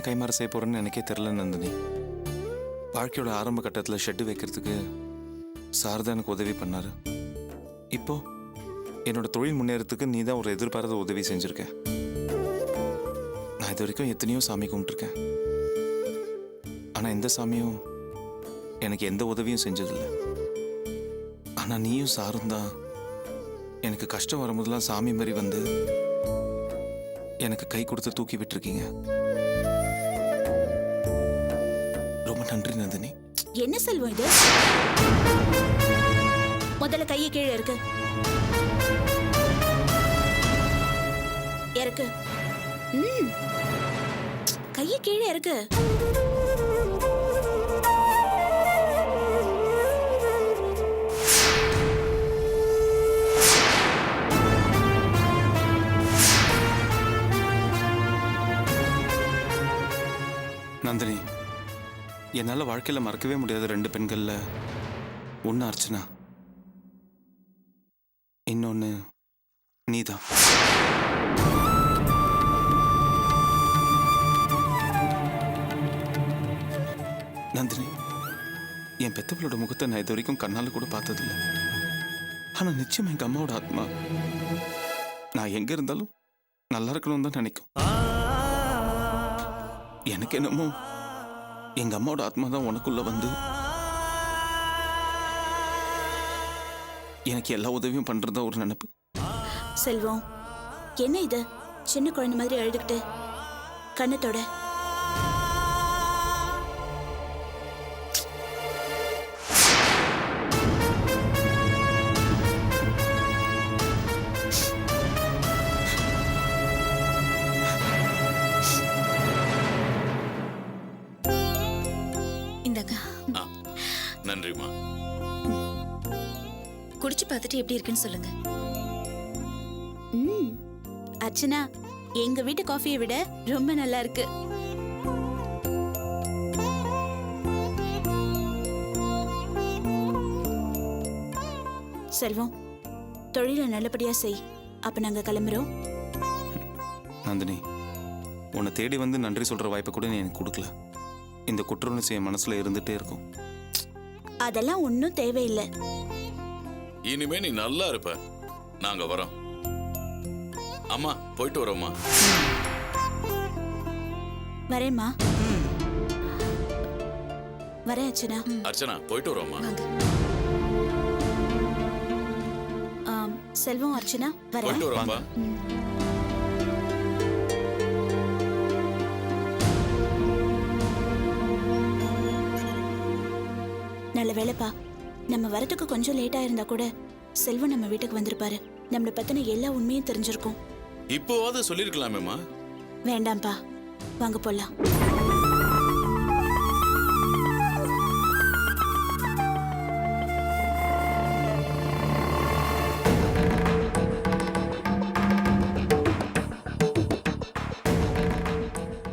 கைமாறு செய்ய போறேன்னு எனக்கே தெரியல நந்தினி. வாழ்க்கையோட ஆரம்ப கட்டத்தில் ஷெட்டு வைக்கிறதுக்கு சார் தான் எனக்கு உதவி பண்ணாரு. இப்போ என்னோட தொழில் முன்னேறத்துக்கு நீ தான் ஒரு எதிர்பாராத உதவி செஞ்சிருக்க. நான் இது வரைக்கும் எத்தனையோ சாமி கும்பிட்டுருக்கேன். ஆனால் எந்த சாமியும் எனக்கு எந்த உதவியும் செஞ்சதில்லை. ஆனால் நீயும் சாரும் தான் எனக்கு கஷ்டம் வரும்போதெல்லாம் சாமி மாதிரி வந்து எனக்கு கை கொடுத்து தூக்கி விட்டுருக்கீங்க. ரொம்ப நன்றி நந்தினி. என்ன செல்வம் இது? முதல்ல கையை கீழே இருக்கு. இருக்கு. கையை கீழே இருக்கு. நந்தினி, என்னால் வாழ்க்கையில் மறக்கவே முடியாத 2 பெண்கள்ல ஒன்று அர்ச்சனா, இன்னொன்று நீதான். நந்தினி, என் பெத்தவளோட முகத்தை நான் இது வரைக்கும் கண்ணால் கூட பார்த்ததில்லை. ஆனால் நிச்சயம் எங்கள் அம்மாவோட ஆத்மா நான் எங்கே இருந்தாலும் நல்லா இருக்கணும்னு தான் நினைக்கும். எனக்கு என்னமோ எங்க அம்மாவோட ஆத்மா தான் உனக்குள்ள வந்து எனக்கு எல்லா உதவியும் பண்றதா ஒரு நினைப்பு. செல்வம், என்ன இது? சின்ன குழந்தை மாதிரி அழுதுகிட்டு கண்ணத்தோட. நன்றிமா. குடிச்சு பார்த்துட்டு எப்படி இருக்குன்னு சொல்லுங்க. அர்ச்சனா, எங்க வீட்டு காஃபியை விட ரொம்ப நல்லா இருக்கு. செல்வம், தொழிலை நல்லபடியா செய். அப்ப நாங்க கிளம்புறோம். நந்தினி, உன்னை தேடி வந்து நன்றி சொல்ற வாய்ப்பை கூட நீ எனக்கு கொடுக்கல. இந்த குற்றவுணர்ச்சி என் மனசுல இருந்துட்டே இருக்கும். அதெல்லாம் ஒன்னும் தேவையில்லை. இனிமே நீ நல்லா இருப்ப. நாங்க வரோம். அம்மா, போயிட்டு வரோம்மா. வரேம்மா. வரேன் அர்ச்சனா. அர்ச்சனா, போயிட்டு வரோம்மா. செல்வம், அர்ச்சனா வரேன். போயிட்டு வரோம்பா. நல்ல வேலைப்பா. நம்ம வரத்துக்கு கொஞ்சம் லேட்டா இருந்தா கூட செல்வம் நம்ம வீட்டுக்கு வந்திருப்பாரு. நம்மளை பத்தின எல்லா உண்மையும் தெரிஞ்சிருக்கும். இப்போவாது சொல்லிருக்கலாமேமா. வேண்டாம்ப்பா, வாங்க போலாம்.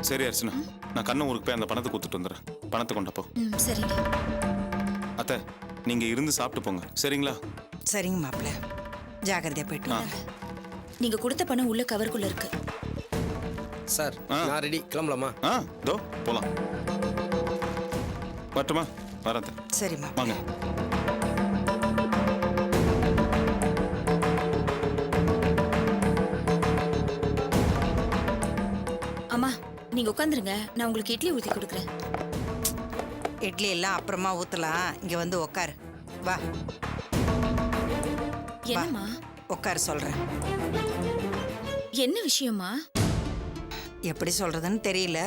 சரி அர்ச்சனா, நான் கண்ணன் ஊருக்கு போய் அந்த பணத்தை கொடுத்துட்டு வந்துடுறேன். பணத்தை கொண்டப்போ. சரிங்க அத்தை, நீங்க இருந்து சாப்பிட்டு போங்க, சரிங்களா? சரிங்க மாப்பிள்ள, ஜாகிரதையா போயிட்டு வாங்க. நீங்க கொடுத்த பணம் உள்ள கவருக்குள்ள இருக்கு. சார், நான் ரெடி, கிளம்பலாமா? தோ போலாம். வரட்டுமா? வரேன். சரிம்மா, வாங்க. அம்மா, நீங்க உட்காந்துருங்க. நான் உங்களுக்கு இட்லி ஊத்தி கொடுக்குறேன். இட்லி எல்லாம் அப்புறமா ஊத்தலாம். இங்க வந்து உட்காரு. வா. என்னம்மா? உட்காரு, சொல்றேன். என்ன விஷயமா? எப்படி சொல்றதுன்னு தெரியல.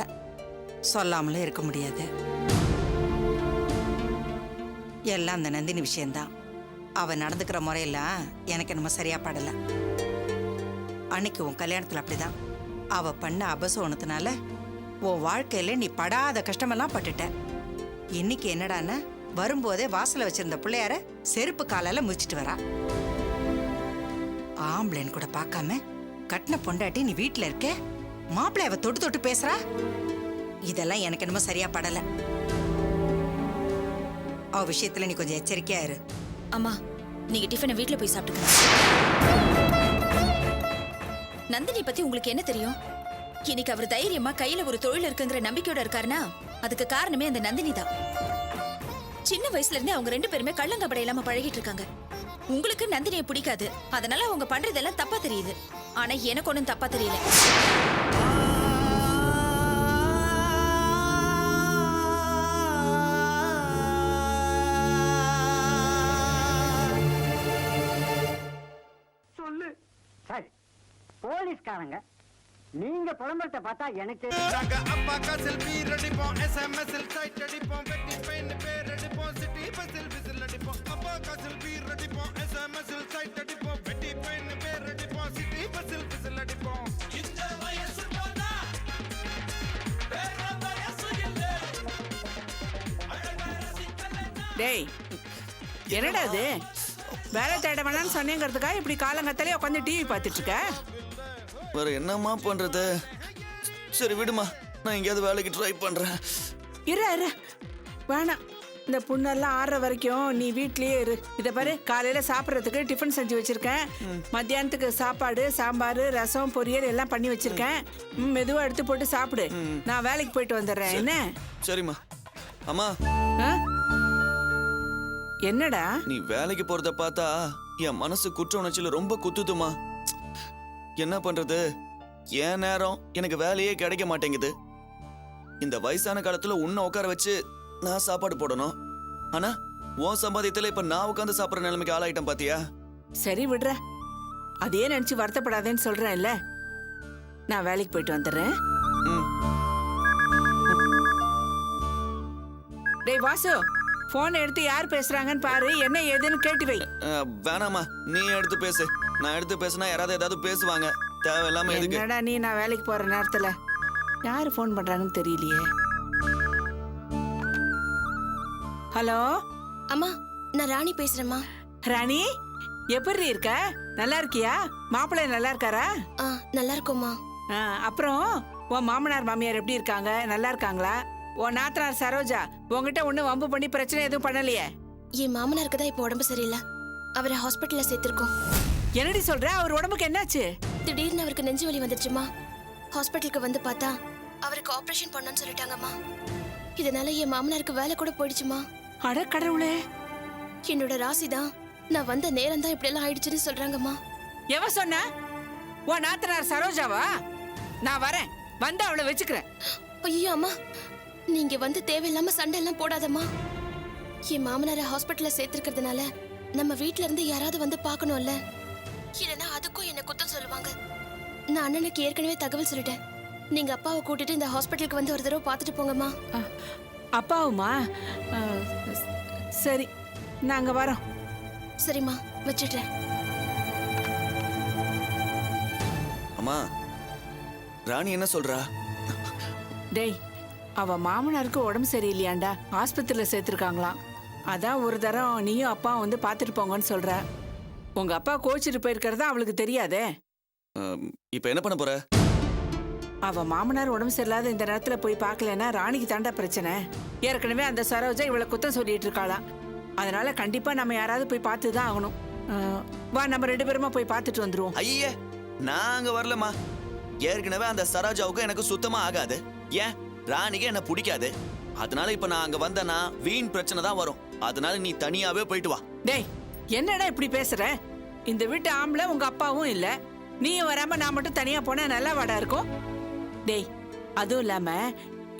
சொல்லாமலும் இருக்க முடியாது. எல்லாம் அந்த நந்தினி விஷயம்தான். அவ நடந்துக்கிற முறையெல்லாம் எனக்கு என்னமோ சரியா படல. அன்னைக்கு உன் கல்யாணத்துல அப்படிதான். அவ பண்ண அபசோனத்தினால உன் வாழ்க்கையில நீ படாத கஷ்டமெல்லாம் பட்டுட்ட. இன்னைக்கு என்னடான்னா, வரும்போதே வாசல வச்சிருந்த பிள்ளையார செருப்பு காலால முடிச்சிட்டு வரா. ஆம்பளைன்னு கூட பார்க்காம கட்டின பொண்டாட்டி நீ வீட்டுல இருக்க, மாப்பிள்ளை அவ தொட்டு தொட்டு பேசுறா. இதெல்லாம் எனக்கு என்னமோ சரியா படல. அவ விஷயத்துல நீ கொஞ்சம் எச்சரிக்கையா இரு. அம்மா, நீங்க டிஃபனை வீட்டுல போய் சாப்பிட்டுக்கங்க. நந்தினி பத்தி உங்களுக்கு என்ன தெரியும்? இன்னைக்கு அவர் தைரியமா கையில ஒரு தொழில் இருக்குங்கிற நம்பிக்கையோட இருக்காருன்னா அதுக்கு காரணமே அந்த நந்தினி தான். சின்ன வயசுல இருந்தே அவங்க 2 பேருமே கள்ளங்கபடம் இல்லாம பழகிட்டு இருக்காங்க. உங்களுக்கு நந்தினியை பிடிக்காது, அதனால அவங்க பண்றதெல்லாம் தப்பா தெரியுது. ஆனா எனக்கு ஒண்ணும் தப்பா தெரியல. சொல்லு. சரி, போலீஸ்காரங்க நீங்க புலம்பரத்தை பார்த்தா எனக்கு நாங்க அப்பாக்கா செல்ஃபி அடிப்போம், எஸ்எம்எஸ்ல சைட் அடிப்போம், வெட்டி பெயின் பேர் அடிப்போம், சிட்டி பஸ்ஸில் விசில் அடிப்போம். அப்பாக்கா செல்ஃபி அடிப்போம், எஸ்எம்எஸ்ல சைட் அடிப்போம், வெட்டி பெயின் பேர் அடிப்போம், சிட்டி பஸ்ஸில் விசில் அடிப்போம். இந்த வயசு போனா வேற வயசு இல்ல. டேய், என்னடா இது? வேலை தேட வேணாம்னு சொன்னேங்கிறதுக்காக இப்படி காலங்கத்தாலே உட்காந்து டிவி பார்த்துட்டு இருக்க? வேற என்னம்மா பண்றது? சரி விடுமா, நான் எங்கேயாவது வேலைக்கு ட்ரை பண்றேன். இரு வேணாம். இந்த புண்ணெல்லாம் ஆறுற வரைக்கும் நீ வீட்லயே இரு. இதை பாரு, காலையில சாப்பிட்றதுக்கு டிஃபன் செஞ்சு வச்சிருக்கேன். மத்தியானத்துக்கு சாப்பாடு, சாம்பார், ரசம், பொரியல் எல்லாம் பண்ணி வச்சிருக்கேன். மெதுவா எடுத்து போட்டு சாப்பிடு. நான் வேலைக்கு போயிட்டு வந்துடுறேன். என்ன? சரிம்மா. அம்மா, ஆ? என்னடா? நீ வேலைக்கு போறத பார்த்தா என் மனசு குற்ற உணர்ச்சியில ரொம்ப குத்துதுமா. என்ன பண்றது? என் நேரம் எனக்கு வேலையே கிடைக்க மாட்டேங்குது. இந்த வயசான காலத்துல உன்னை உட்கார வச்சு நான் சாப்பாடு போடணும். ஆனா உன் சம்பாதியத்துல இப்ப நான் உட்காந்து சாப்பிடுற நிலைமைக்கு ஆளாயிட்டேன் பாத்தியா? சரி விடுற, அதே நினைச்சு வருத்தப்படாதேன்னு சொல்றேன் இல்ல. நான் வேலைக்கு போயிட்டு வந்துடுறேன். ம். டேய் வாசு, போன் எடுத்து யார் பேசுறாங்கன்னு பாரு, என்ன ஏதுன்னு கேட்டு வை. வேணாமா, நீ எடுத்து பேசு. நான் எடுத்து பேசினா யாராவது ஏதாவது பேசுவாங்க. தேவையில்லாம எதுக்கு? என்னடா நீ, நான் வேலைக்கு போற நேரத்துல யாரு போன் பண்றாங்கன்னு தெரியலையே. ஹலோ அம்மா, நான் ராணி பேசுறேம்மா. ராணி, எப்படி இருக்க? நல்லா இருக்கியா? மாப்பிள்ளை நல்லா இருக்காரா? நல்லா இருக்கோம்மா. அப்புறம் உன் மாமனார் மாமியார் எப்படி இருக்காங்க? நல்லா இருக்காங்களா? உன் நாத்தனார் சரோஜா உங்ககிட்ட ஒண்ணு வம்பு பண்ணி பிரச்சனை எதுவும் பண்ணலையே? என் மாமனாருக்கு தான் இப்போ உடம்பு சரியில்லை. அவரை ஹாஸ்பிட்டல்ல சேர்த்திருக்கோம். என்னடி சொல்ற? அவர் உடம்புக்கு என்னாச்சு? திடீர்னு அவருக்கு நெஞ்சு வலி வந்துருச்சுமா. ஹாஸ்பிட்டலுக்கு வந்து பார்த்தா அவருக்கு ஆபரேஷன் பண்ணணும்னு சொல்லிட்டாங்கம்மா. இதனால என் மாமனாருக்கு வேலை கூட போயிடுச்சுமா. அட கடவுளே, என்னோட ராசி தான். நான் வந்த நேரம் தான் இப்படி எல்லாம் ஆயிடுச்சுன்னு சொல்றாங்கம்மா. எவ சொன்ன? உன் நாத்தனார் சரோஜாவா? நான் வரேன், வந்து அவளை வச்சுக்கிறேன். ஐயோ அம்மா, நீங்க வந்து தேவையில்லாம சண்டை எல்லாம் போடாதம்மா. என் மாமனாரை ஹாஸ்பிட்டல்ல சேர்த்திருக்கிறதுனால நம்ம வீட்ல இருந்து யாராவது வந்து பார்க்கணும்ல. இல்லைன்னா அதுக்கும் என்ன குத்தம் சொல்லுவாங்க. நான் அண்ணனுக்கு ஏற்கனவே தகவல் சொல்லிட்டேன். நீங்க அப்பாவை கூட்டிட்டு இந்த ஹாஸ்பிட்டலுக்கு வந்து ஒரு தடவை பார்த்துட்டு போங்கம்மா. அப்பாவுமா? சரி, நாங்க வரோம். சரிம்மா, வச்சிடுறேன். அம்மா, ராணி என்ன சொல்றா? டேய், அவ மாமனாருக்கு உடம்பு சரியில்லையாண்டா, ஆஸ்பத்திரியில சேர்த்திருக்காங்களாம். அதான் ஒரு தரம் நீயும் அப்பா வந்து பார்த்துட்டு போங்கன்னு சொல்ற. உங்க அப்பா கோச்சிட்டு போயிருக்கிறதா அவளுக்கு தெரியாதே. இப்ப என்ன பண்ண போற? அவ மாமனார் உடம்பு சரியில்லாத இந்த நேரத்துல போய் பார்க்கலன்னா ராணிக்கு தாண்டா பிரச்சனை. ஏற்கனவே அந்த சரோஜா இவளை குத்தம் சொல்லிட்டு இருக்காளாம். அதனால கண்டிப்பா நம்ம யாராவது போய் பார்த்து தான் ஆகணும். வா, நம்ம 2 பேருமா போய் பார்த்துட்டு வந்துருவோம். ஐயே, நாங்க வரலமா. ஏற்கனவே அந்த சரோஜாவுக்கு எனக்கு சுத்தமா ஆகாது. ஏன், ராணிக்கு என்ன பிடிக்காது. அதனால இப்ப நான் அங்க வந்தேன்னா வீண் பிரச்சனை தான் வரும். அதனால நீ தனியாவே போயிட்டு வா. டேய், என்னடா இப்படி பேசுற? இந்த வீட்டு ஆம்பளை உங்க அப்பாவும் இல்ல, நீயும் வராம நான் மட்டும் தனியா போனா நல்லா வாடா இருக்கும். டேய், அதுவும் இல்லாம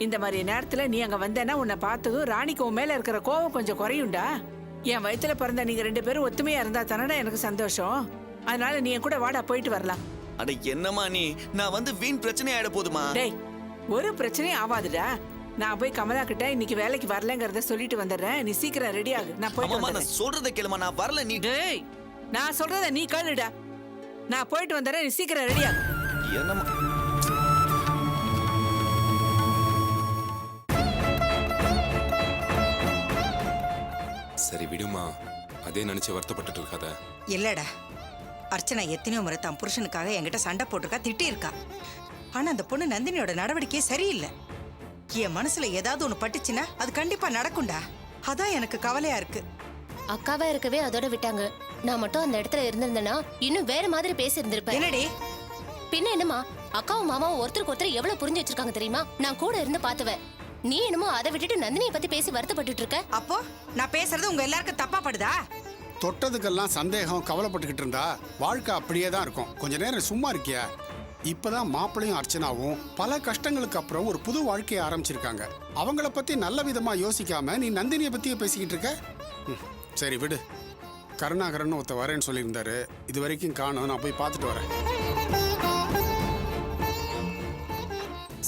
இந்த மாதிரி நேரத்துல நீ அங்க வந்தேன்னா உன்னை பார்த்ததும் ராணிக்கு உன் மேல இருக்கிற கோவம் கொஞ்சம் குறையும்டா. என் வயித்துல பிறந்த நீங்க 2 பேரும் ஒத்துமையா இருந்தா தானடா எனக்கு சந்தோஷம். அதனால நீ என் கூட வாடா, போயிட்டு வரலாம். அட என்னம்மா நீ, நான் வந்து வீண் பிரச்சனை ஆயிட போதுமா? டேய், ஒரு பிரச்சனையும் ஆவாதுடா. நான் போய் கமலா கிட்ட இன்னைக்கு வேலைக்கு வரலங்கறத சொல்லிட்டு வந்துடுறேன். நீ சீக்கிரம் ரெடி ஆகு, நான் போயிட்டு அம்மா, வந்துடுறேன். நான் சொல்றத கேளுமா, நான் வரல. நீ டேய், நான் சொல்றத நீ கேளுடா. நான் போயிட்டு வந்துடுறேன், நீ சீக்கிரம் ரெடி ஆகு. என்னம்மா? சரி விடுமா, அதே நினைச்சு வருத்தப்பட்டு இருக்காத. இல்லடா, அர்ச்சனா எத்தனையோ முறை தன் புருஷனுக்காக என்கிட்ட சண்டை போட்டிருக்கா, திட்டி இருக்கா. ஆனா அந்த பொண்ணு நந்தினியோட நடவடிக்கையே சரியில்லை. என் மனசுல ஏதாவது ஒண்ணு பட்டுச்சுன்னா அது கண்டிப்பா நடக்கும்டா. அதான் எனக்கு கவலையா இருக்கு. அக்காவா இருக்கவே அதோட விட்டாங்க. நான் மட்டும் அந்த இடத்துல இருந்திருந்தேன்னா இன்னும் வேற மாதிரி பேசி இருந்திருப்பேன். என்னடி? பின்ன என்னம்மா, அக்காவும் மாமாவும் ஒருத்தருக்கு ஒருத்தர் எவ்வளவு புரிஞ்சு வச்சிருக்காங்க தெரியுமா? நான் கூட இருந்து பார்த்துவேன். நீ என்னமோ அதை விட்டுட்டு நந்தினியை பத்தி பேசி வருத்தப்பட்டுட்டு இருக்க. அப்போ நான் பேசுறது உங்க எல்லாருக்கும் தப்பா படுதா? தொட்டதுக்கெல்லாம் சந்தேகம், கவலைப்பட்டுக்கிட்டு இருந்தா வாழ்க்கை அப்படியே தான் இருக்கும். கொஞ்ச நேரம் சும்மா இருக்கியா? இப்பதான் மாப்பிள்ளையும் அர்ச்சனாவும் பல கஷ்டங்களுக்கு அப்புறம் ஒரு புது வாழ்க்கையை ஆரம்பிச்சிருக்காங்க. அவங்கள பத்தி நல்ல விதமா யோசிக்காம நீ நந்தினியை பத்தியே பேசிக்கிட்டு இருக்க. சரி விடு. கருணாகரன் ஒருத்த வரேன்னு சொல்லியிருந்தாரு, இது வரைக்கும் காணோம். நான் போய் பார்த்துட்டு வரேன்.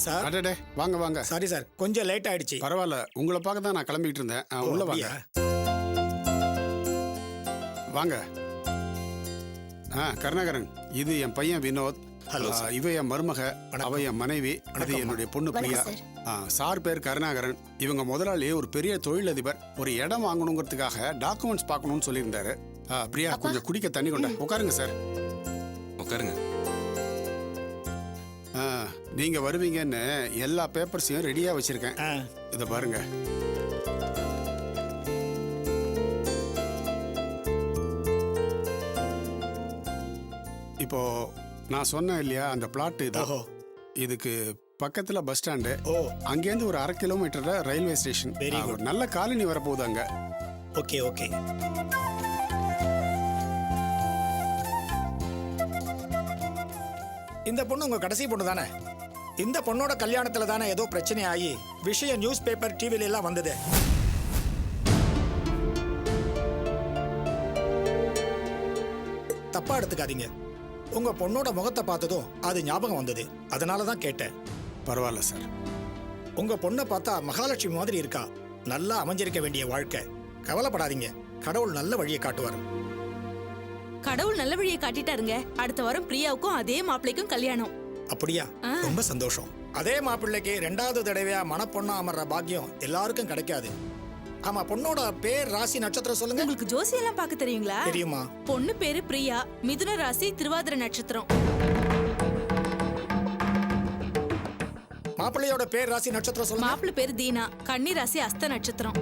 சார் அடடே, வாங்க வாங்க. சாரி சார், கொஞ்சம் லேட் ஆயிடுச்சு. பரவாயில்ல, உங்களை பார்க்க தான் நான் கிளம்பிட்டு இருந்தேன். உள்ள வாங்க. வாங்க. கருணாகரன், இது என் பையன் வினோத். இவ என் மருமக, அவ என் மனைவி, அது என்னுடைய பொண்ணு பிரியா. சார் பேர் கருணாகரன். இவங்க முதலாளி ஒரு பெரிய தொழிலதிபர். ஒரு இடம் வாங்கணுங்கிறதுக்காக டாக்குமெண்ட்ஸ் பார்க்கணும்னு சொல்லியிருந்தாரு. பிரியா, கொஞ்சம் குடிக்க தண்ணி கொண்ட. உட்காருங்க சார். உட்காருங்க. நீங்க வருவீங்கன்னு எல்லா பேப்பர்ஸையும் ரெடியா வச்சிருக்கேன். இத பாருங்க. இப்போ நான் சொன்னேன் இல்லையா, அந்த பிளாட் இதான். இதுக்கு பக்கத்துல பஸ் ஸ்டாண்டு. அங்கேருந்து ஒரு 1/2 கிலோமீட்டர்ல ரயில்வே ஸ்டேஷன். ஒரு நல்ல காலனி வரப்போகுது அங்க. Okay okay. இந்த பொண்ணு உங்க கடைசி பொண்ணு தானே? இந்த பொண்ணோட கல்யாணத்துல தானே ஏதோ பிரச்சனை ஆகி விஷயம் நியூஸ் பேப்பர் டிவில எல்லாம் வந்தது. தப்பா எடுத்துக்காதீங்க. உங்க பொண்ணோட முகத்தை பார்த்ததும் அது ஞாபகம் வந்தது, அதனால தான் கேட்டேன். பரவாயில்ல சார். உங்க பொண்ணை பார்த்தா மகாலட்சுமி மாதிரி இருக்கா. நல்லா அமைஞ்சிருக்க வேண்டிய வாழ்க்கை. கவலைப்படாதீங்க, கடவுள் நல்ல வழியை காட்டுவார். கடவுள் நல்ல வழியை காட்டிட்டாருங்க. அடுத்த வாரம் பிரியாவுக்கும் அதே மாப்பிள்ளைக்கும் கல்யாணம். அப்படியா? ரொம்ப சந்தோஷம். அதே மாப்பிள்ளைக்கு 2வது தடவையா மணப்பொண்ணா அமர்ற பாக்கியம் எல்லாருக்கும் கிடைக்காது. ஆமா, பொண்ணோட பேர், ராசி, நட்சத்திரம் சொல்லுங்க. உங்களுக்கு ஜோசியெல்லாம் பார்க்க தெரியுங்களா? தெரியுமா? பொண்ணு பேரு பிரியா, மிதுன ராசி, திருவாதிரை நட்சத்திரம். மாப்பிள்ளையோட பேர், ராசி, நட்சத்திரம் சொல்லுங்க. மாப்பிள்ளை பேரு தீனா, கன்னி ராசி, அஸ்த நட்சத்திரம்.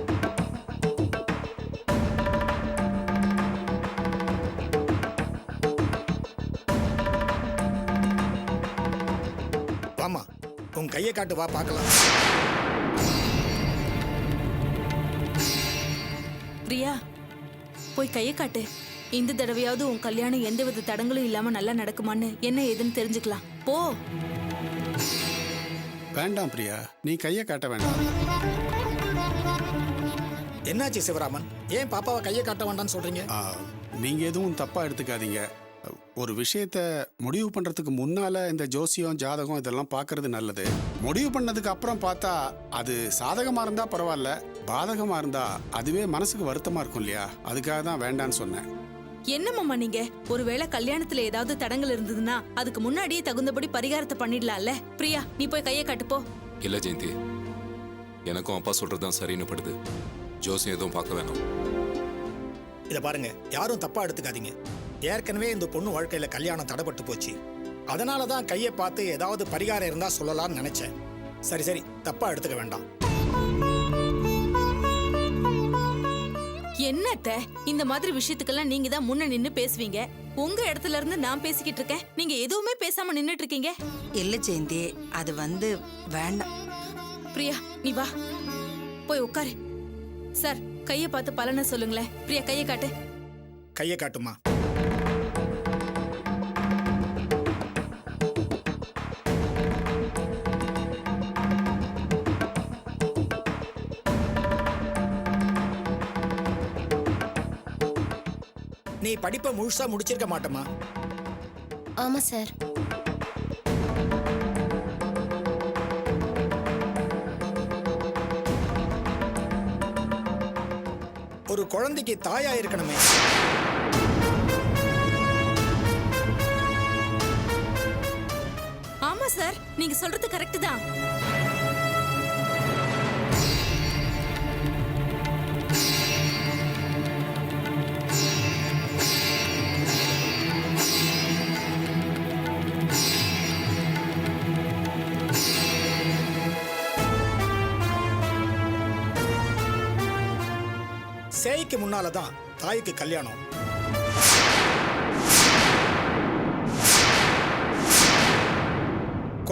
வாமா, உன் கையை காட்டு, வா பார்க்கலாம். பிரியா, போய் கையை காட்டு. இந்த தடவையாவது உன் கல்யாணம் எந்தவித தடங்களும் இல்லாம நல்லா நடக்குமான்னு என்ன ஏதுன்னு தெரிஞ்சுக்கலாம். போ. வேண்டாம் பிரியா, நீ கையை காட்ட வேண்டாம். என்னாச்சு சிவராமன்? ஏன் பாப்பாவை கையை காட்ட வேண்டாம்னு சொல்றீங்க? நீங்க எதுவும் தப்பா எடுத்துக்காதீங்க. ஒரு விஷயத்த முடிவு பண்றதுக்கு முன்னால இந்த ஜோசியம், ஜாதகம் இதெல்லாம் பார்க்கறது நல்லது. முடிவு பண்ணதுக்கு அப்புறம் பார்த்தா அது சாதகமா இருந்தா பரவாயில்ல, பாதகமா இருந்தா அதுவே மனசுக்கு வருத்தமா இருக்கும் இல்லையா? அதுக்காக தான் வேண்டான்னு சொன்னேன். என்ன மாமா நீங்க? ஒருவேளை கல்யாணத்துல ஏதாவது தடங்கள் இருந்ததுன்னா அதுக்கு முன்னாடியே தகுந்தபடி பரிகாரத்தை பண்ணிடலாம்ல. பிரியா, நீ போய் கையை காட்டு போ. இல்ல ஜெயந்தி, எனக்கும் அப்பா சொல்றதுதான் சரின்னு படுது. ஜோசியம் எதுவும் பார்க்க வேணாம். இத பாருங்க, யாரும் தப்பா எடுத்துக்காதீங்க. ஏற்கனவே இந்த பொண்ணு வாழ்க்கையில கல்யாணம் தடைப்பட்டு போச்சு. அதனால தான் கையை பார்த்து ஏதாவது பரிகாரம் இருந்தா சொல்லலாம்னு நினைச்சேன். சரி சரி, தப்பா எடுத்துக்க வேண்டாம். என்னத்த, இந்த மாதிரி விஷயத்துக்கெல்லாம் நீங்க தான் முன்ன நின்னு பேசுவீங்க. உங்க இடத்துல இருந்து நான் பேசிக்கிட்டு இருக்கேன், நீங்க எதுவுமே பேசாம நின்னுட்டு இருக்கீங்க. இல்ல ஜெயந்தி, அது வேண்டாம். பிரியா, நீ வா, போய் உட்காரு. சார், கையை பார்த்து பலனை சொல்லுங்களேன். பிரியா, கையை காட்டு. கையை காட்டுமா? நீ படிப்பை முழுசா முடிச்சிருக்க மாட்டமா? ஆமா சார். ஒரு குழந்தைக்கு தாயா இருக்கணுமே. ஆமா சார், நீங்க சொல்றது கரெக்ட் தான். சேய்க்கு முன்னாலதான் தாய்க்கு கல்யாணம்.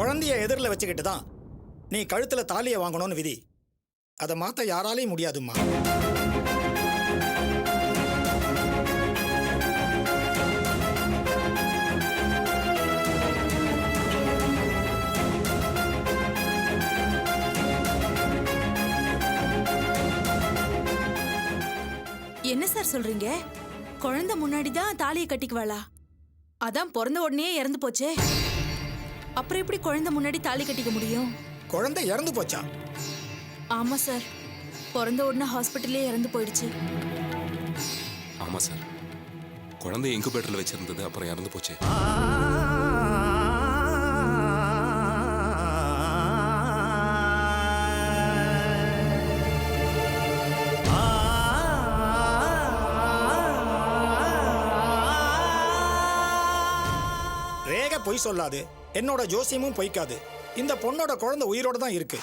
குழந்தைய எதிரில் வச்சுக்கிட்டு தான் நீ கழுத்தில் தாலியை வாங்கணும்னு விதி. அதை மாற்ற யாராலையும் முடியாதும்மா. என்ன சார் சொல்றீங்க? குழந்தை முன்னாடி தான் தாலியை கட்டிக்குவாளா? அதான் பிறந்த உடனே இறந்து போச்சே. அப்புறம் எப்படி குழந்தை முன்னாடி தாலி கட்டிக்க முடியும்? குழந்தை இறந்து போச்சா? ஆமா சார், பிறந்த உடனே ஹாஸ்பிட்டல்லே இறந்து போயிடுச்சு. ஆமா சார், குழந்தை இன்குபேட்டர்ல வச்சிருந்தது, அப்புறம் இறந்து போச்சு. ரேகை பொய் சொல்லாது, என்னோட ஜோசியமும் பொய்க்காது. இந்த பொண்ணோட குழந்தை உயிரோட தான் இருக்கு.